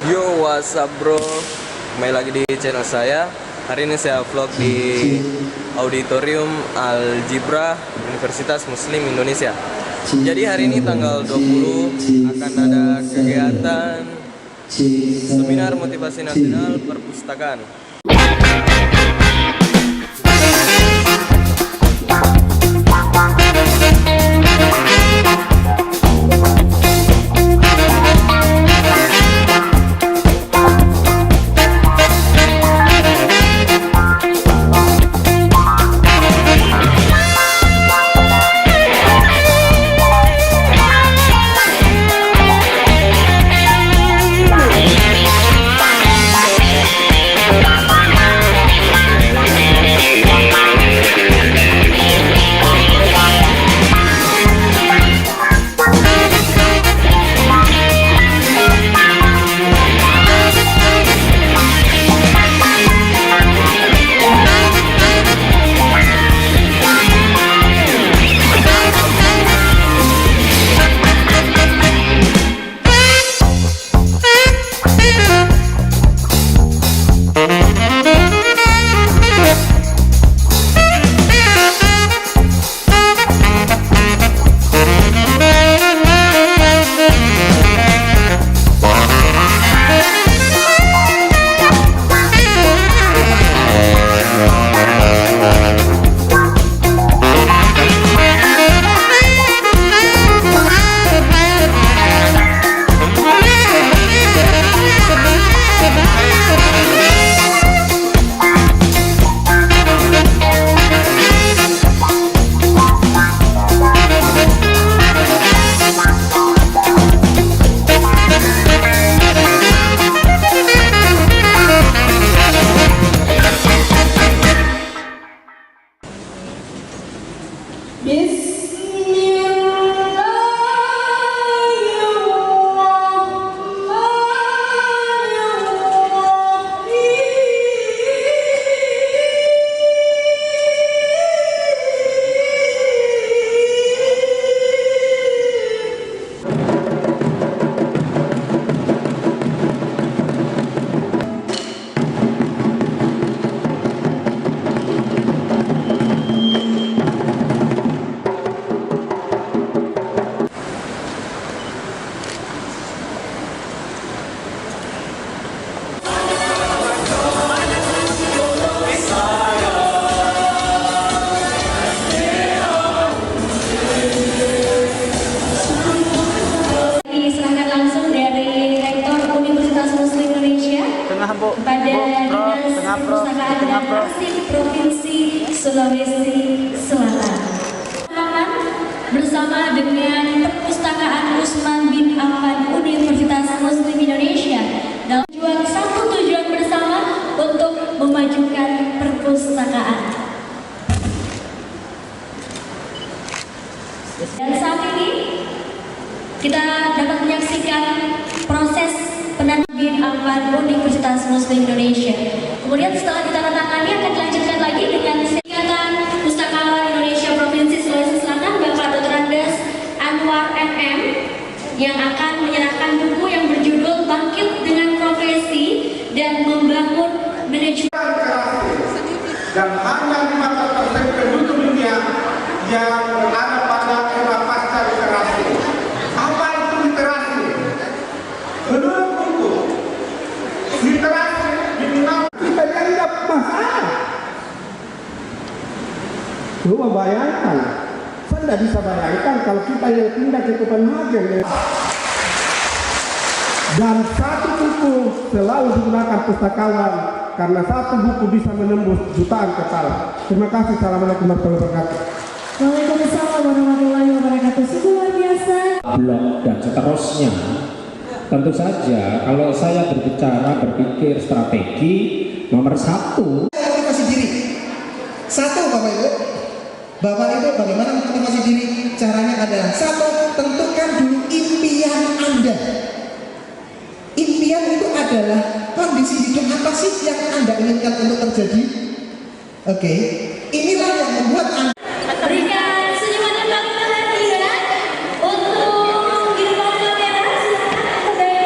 Yo, what's up bro? Kembali lagi di channel saya. Hari ini saya vlog di Auditorium Algebra Universitas Muslim Indonesia. Jadi hari ini tanggal 20 akan ada kegiatan Seminar Motivasi Nasional Perpustakaan. Pada Dinas Perpustakaan dan Arsip Provinsi Sulawesi Selatan bersama dengan Perpustakaan Usman bin Affan Universitas Muslim Indonesia dalam satu tujuan bersama untuk memajukan perpustakaan. Dan saat ini kita dapat menyaksikan proses penandatanganan bin Affan Universitas Muslim Indonesia. Kemudian setelah ditandatangani akan dilanjutkan lagi dengan Ikatan Pustakawan Indonesia Provinsi Sulawesi Selatan Bapak Dr. Andes Anwar MM yang akan menyerahkan buku yang berjudul Bangkit dengan Profesi dan Membangun Manajemen. Dan hanya 5% penduduk dunia yang berada pada era pasca literasi. Apa itu literasi? Menurut buku, literasi dikenal kita dianggap masalah. Coba bayangkan, saya tidak bisa bayangkan kalau kita yang pindah ke Copenhagen dan satu buku selalu digunakan pustakawan karena satu buku bisa menembus jutaan kepala. Terima kasih. Assalamualaikum warahmatullahi wabarakatuh. Waalaikumsalam warahmatullahi wabarakatuh. Luar biasa. Blok dan seterusnya. Tentu saja kalau saya berpikir strategi nomor satu. Motivasi diri. Satu Bapak Ibu. Bapak Ibu bagaimana motivasi diri? Caranya adalah satu, tentukan dulu impian Anda. adalah kondisi hidup apa sih yang Anda inginkan untuk terjadi? Oke, inilah yang membuat Anda Berikan senyuman yang paling bahagia untuk kehidupan kamera. Silakan kebayangkan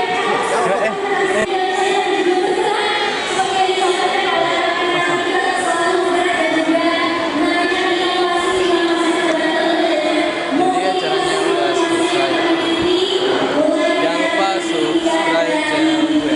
Jadi acaranya udah selesai. Jangan lupa subscribe channel gue.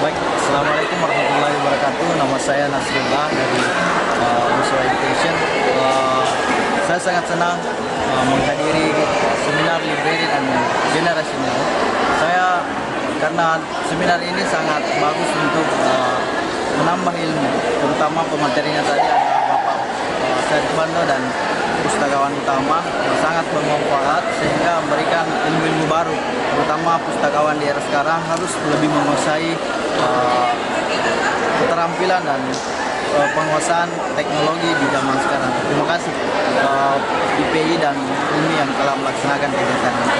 Baik, Assalamualaikum warahmatullahi wabarakatuh. Nama saya Nasrullah dari Muslim Education. Saya sangat senang menghadiri seminar Library and Generational. Saya karena seminar ini sangat bagus untuk menambah ilmu, terutama pematerinya tadi ada Bapak Syarif Bando dan pustakawan utama sangat bermanfaat sehingga memberikan ilmu-ilmu baru, terutama pustakawan di era sekarang harus lebih menguasai keterampilan dan penguasaan teknologi di zaman sekarang. Terima kasih IPI dan ini yang telah melaksanakan kegiatan ini.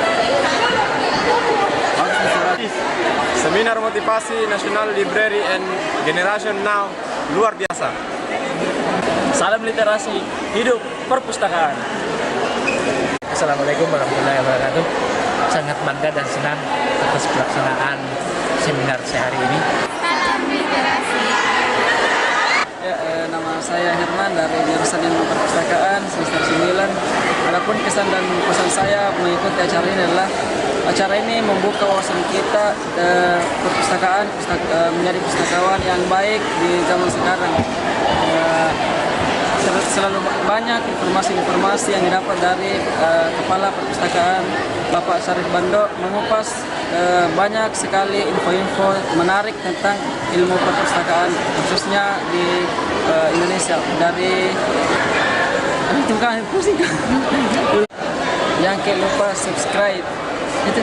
Seminar motivasi National Library and Generation Now luar biasa. Salam literasi, hidup perpustakaan. Assalamualaikum warahmatullahi wabarakatuh. Sangat bangga dan senang atas pelaksanaan seminar sehari ini. Salam literasi. Ya, nama saya Herman dari jurusan Ilmu Perpustakaan semester 9. Adapun kesan dan pesan saya mengikuti acara ini adalah acara ini membuka wawasan kita perpustakaan menjadi pustakawan yang baik di zaman sekarang. Selalu banyak informasi-informasi yang didapat dari Kepala Perpustakaan Bapak Syarif Bando mengupas banyak sekali info-info menarik tentang ilmu perpustakaan khususnya di Indonesia. Dari yang lupa subscribe itu.